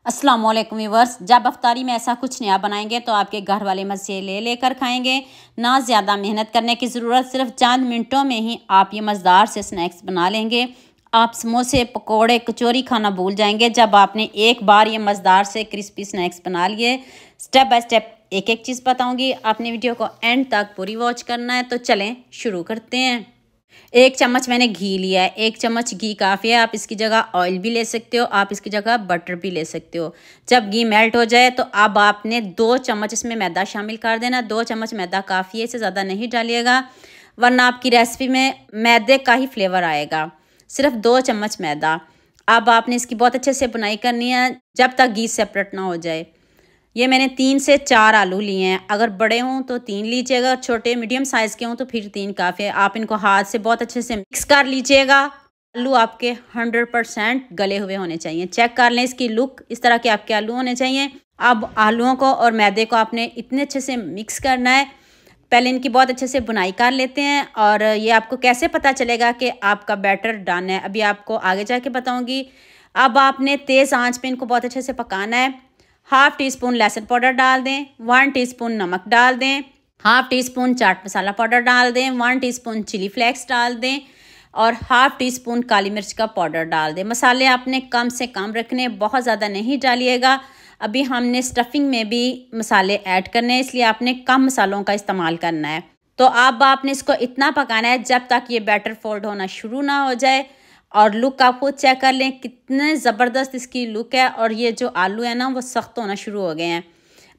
अस्सलाम वालेकुम व्यूअर्स। जब अफ्तारी में ऐसा कुछ नया बनाएंगे तो आपके घर वाले मज़े ले लेकर खाएंगे। ना ज़्यादा मेहनत करने की ज़रूरत, सिर्फ चंद मिनटों में ही आप ये मज़ेदार से स्नैक्स बना लेंगे। आप समोसे, पकोड़े, कचौरी खाना भूल जाएंगे जब आपने एक बार ये मज़ेदार से क्रिस्पी स्नैक्स बना लिए। स्टेप बाय स्टेप एक एक चीज़ बताऊँगी, आपने वीडियो को एंड तक पूरी वॉच करना है। तो चलें शुरू करते हैं। 1 चम्मच मैंने घी लिया है। 1 चम्मच घी काफ़ी है। आप इसकी जगह ऑयल भी ले सकते हो, आप इसकी जगह बटर भी ले सकते हो। जब घी मेल्ट हो जाए तो अब आपने 2 चम्मच इसमें मैदा शामिल कर देना। 2 चम्मच मैदा काफ़ी है, इससे ज़्यादा नहीं डालिएगा वरना आपकी रेसिपी में मैदे का ही फ्लेवर आएगा। सिर्फ 2 चम्मच मैदा। अब आपने इसकी बहुत अच्छे से बुनाई करनी है जब तक घी सेपरेट ना हो जाए। ये मैंने 3 से 4 आलू लिए हैं। अगर बड़े हों तो 3 लीजिएगा, छोटे मीडियम साइज़ के हों तो फिर 3 काफ़ी है। आप इनको हाथ से बहुत अच्छे से मिक्स कर लीजिएगा। आलू आपके 100% गले हुए होने चाहिए। चेक कर लें इसकी लुक, इस तरह के आपके आलू होने चाहिए। अब आलूओं को और मैदे को आपने इतने अच्छे से मिक्स करना है। पहले इनकी बहुत अच्छे से बुनाई कर लेते हैं। और ये आपको कैसे पता चलेगा कि आपका बैटर डन है, अभी आपको आगे जाके बताऊँगी। अब आपने तेज़ आँच पर इनको बहुत अच्छे से पकाना है। 1/2 टीस्पून लहसुन पाउडर डाल दें, 1 टीस्पून नमक डाल दें, 1/2 टीस्पून चाट मसाला पाउडर डाल दें, 1 टीस्पून चिली फ्लेक्स डाल दें और 1/2 टीस्पून काली मिर्च का पाउडर डाल दें। मसाले आपने कम से कम रखने, बहुत ज़्यादा नहीं डालिएगा। अभी हमने स्टफिंग में भी मसाले ऐड करने हैं, इसलिए आपने कम मसालों का इस्तेमाल करना है। तो अब आपने इसको इतना पकाना है जब तक ये बैटर फोल्ड होना शुरू ना हो जाए। और लुक आप खुद चेक कर लें, कितने ज़बरदस्त इसकी लुक है। और ये जो आलू है ना वो सख्त होना शुरू हो गए हैं।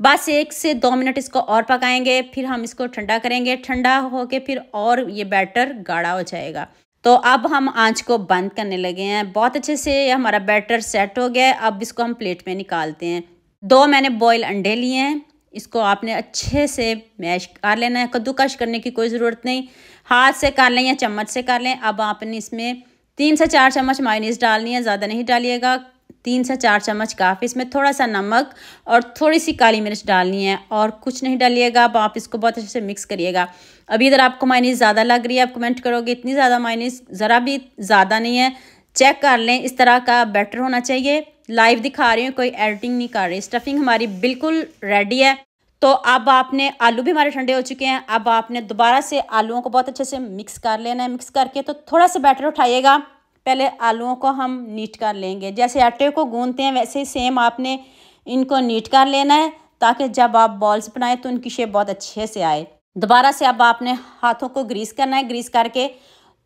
बस 1 से 2 मिनट इसको और पकाएंगे, फिर हम इसको ठंडा करेंगे। ठंडा होके फिर और ये बैटर गाढ़ा हो जाएगा। तो अब हम आंच को बंद करने लगे हैं। बहुत अच्छे से हमारा बैटर सेट हो गया है। अब इसको हम प्लेट में निकालते हैं। 2 मैंने बॉयल अंडे लिए हैं। इसको आपने अच्छे से मैश कर लेना है। कद्दूकश करने की कोई ज़रूरत नहीं, हाथ से कर लें या चम्मच से कर लें। अब आपने इसमें 3 से 4 चम्मच मायोनीज़ डालनी है, ज़्यादा नहीं डालिएगा। 3 से 4 चम्मच काफ़ी। इसमें थोड़ा सा नमक और थोड़ी सी काली मिर्च डालनी है और कुछ नहीं डालिएगा। अब आप इसको बहुत अच्छे से मिक्स करिएगा। अभी इधर आपको मायोनीज़ ज़्यादा लग रही है, आप कमेंट करोगे इतनी ज़्यादा मायोनीज़, ज़रा भी ज़्यादा नहीं है। चेक कर लें, इस तरह का बैटर होना चाहिए। लाइव दिखा रही हूँ, कोई एडिटिंग नहीं कर रही। स्टफिंग हमारी बिल्कुल रेडी है। तो अब आपने, आलू भी हमारे ठंडे हो चुके हैं। अब आपने दोबारा से आलूओं को बहुत अच्छे से मिक्स कर लेना है। मिक्स करके तो थोड़ा सा बैटर उठाइएगा। पहले आलूओं को हम नीट कर लेंगे, जैसे आटे को गूंथते हैं वैसे ही सेम आपने इनको नीट कर लेना है, ताकि जब आप बॉल्स बनाएं तो उनकी शेप बहुत अच्छे से आए। दोबारा से अब आपने हाथों को ग्रीस करना है। ग्रीस करके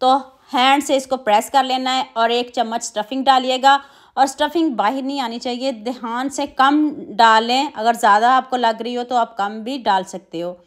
तो हैंड से इसको प्रेस कर लेना है और 1 चम्मच स्टफिंग डालिएगा। और स्टफिंग बाहर नहीं आनी चाहिए, ध्यान से कम डालें। अगर ज़्यादा आपको लग रही हो तो आप कम भी डाल सकते हो।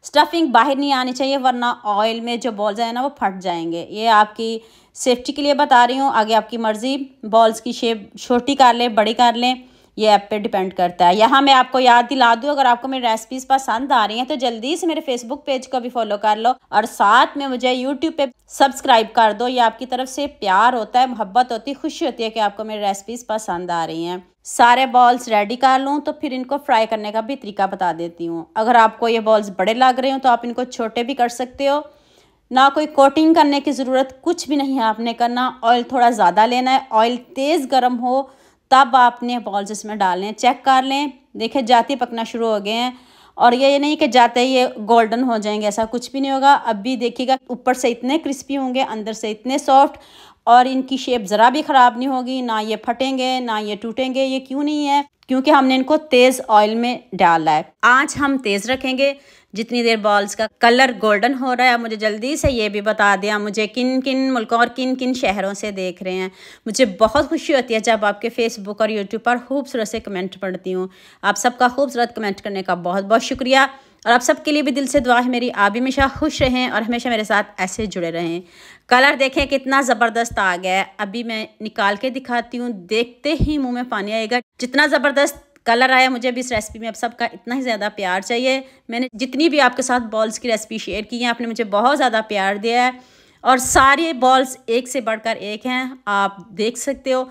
स्टफिंग बाहर नहीं आनी चाहिए वरना ऑयल में जो बॉल्स हैं ना वो फट जाएंगे। ये आपकी सेफ्टी के लिए बता रही हूँ, आगे आपकी मर्ज़ी। बॉल्स की शेप छोटी कर लें, बड़ी कर लें, ये ऐप पे डिपेंड करता है। यहाँ मैं आपको याद दिला दूँ, अगर आपको मेरी रेसिपीज़ पसंद आ रही हैं तो जल्दी से मेरे फेसबुक पेज को भी फॉलो कर लो और साथ में मुझे यूट्यूब पे सब्सक्राइब कर दो। ये आपकी तरफ से प्यार होता है, मोहब्बत होती है, खुशी होती है कि आपको मेरी रेसिपीज़ पसंद आ रही हैं। सारे बॉल्स रेडी कर लूँ तो फिर इनको फ्राई करने का भी तरीका बता देती हूँ। अगर आपको ये बॉल्स बड़े लग रहे हो तो आप इनको छोटे भी कर सकते हो। ना कोई कोटिंग करने की ज़रूरत, कुछ भी नहीं है आपने करना। ऑयल थोड़ा ज़्यादा लेना है, ऑयल तेज़ गर्म हो तब आपने बॉल्स इसमें डालने हैं। चेक कर लें, देखिए जाते पकना शुरू हो गए हैं। और ये नहीं कि जाते ही ये गोल्डन हो जाएंगे, ऐसा कुछ भी नहीं होगा। अभी देखिएगा ऊपर से इतने क्रिस्पी होंगे, अंदर से इतने सॉफ्ट, और इनकी शेप ज़रा भी ख़राब नहीं होगी, ना ये फटेंगे ना ये टूटेंगे। ये क्यों नहीं है? क्योंकि हमने इनको तेज़ ऑयल में डाला है। आँच हम तेज़ रखेंगे जितनी देर बॉल्स का कलर गोल्डन हो रहा है। मुझे जल्दी से ये भी बता दिया, मुझे किन किन मुल्कों और किन किन शहरों से देख रहे हैं। मुझे बहुत खुशी होती है जब आपके फेसबुक और यूट्यूब पर खूबसूरत से कमेंट पढ़ती हूँ। आप सबका खूबसूरत कमेंट करने का बहुत बहुत शुक्रिया। और आप सबके लिए भी दिल से दुआ है मेरी, आप भी हमेशा खुश रहें और हमेशा मेरे साथ ऐसे जुड़े रहें। कलर देखें कितना ज़बरदस्त आ गया है। अभी मैं निकाल के दिखाती हूँ, देखते ही मुंह में पानी आएगा, जितना ज़बरदस्त कलर आया। मुझे भी इस रेसिपी में अब सबका इतना ही ज़्यादा प्यार चाहिए। मैंने जितनी भी आपके साथ बॉल्स की रेसिपी शेयर की है, आपने मुझे बहुत ज़्यादा प्यार दिया है और सारे बॉल्स एक से बढ़कर एक हैं। आप देख सकते हो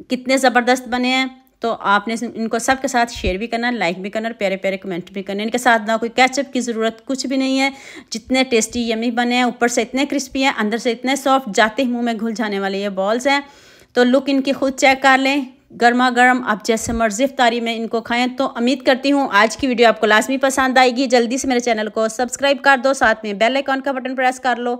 कितने ज़बरदस्त बने हैं। तो आपने इनको सबके साथ शेयर भी करना, लाइक भी करना, प्यारे प्यारे कमेंट भी करना। इनके साथ ना कोई केचप की ज़रूरत कुछ भी नहीं है। जितने टेस्टी यमी बने हैं, ऊपर से इतने क्रिस्पी हैं, अंदर से इतने सॉफ्ट, जाते ही मुँह में घुल जाने वाले ये बॉल्स हैं। तो लुक इनकी खुद चेक कर लें, गर्मा गर्म आप जैसे मर्ज़ी इफ्तारी में इनको खाएं। तो उम्मीद करती हूँ आज की वीडियो आपको लाजमी पसंद आएगी। जल्दी से मेरे चैनल को सब्सक्राइब कर दो, साथ में बेल आइकॉन का बटन प्रेस कर लो।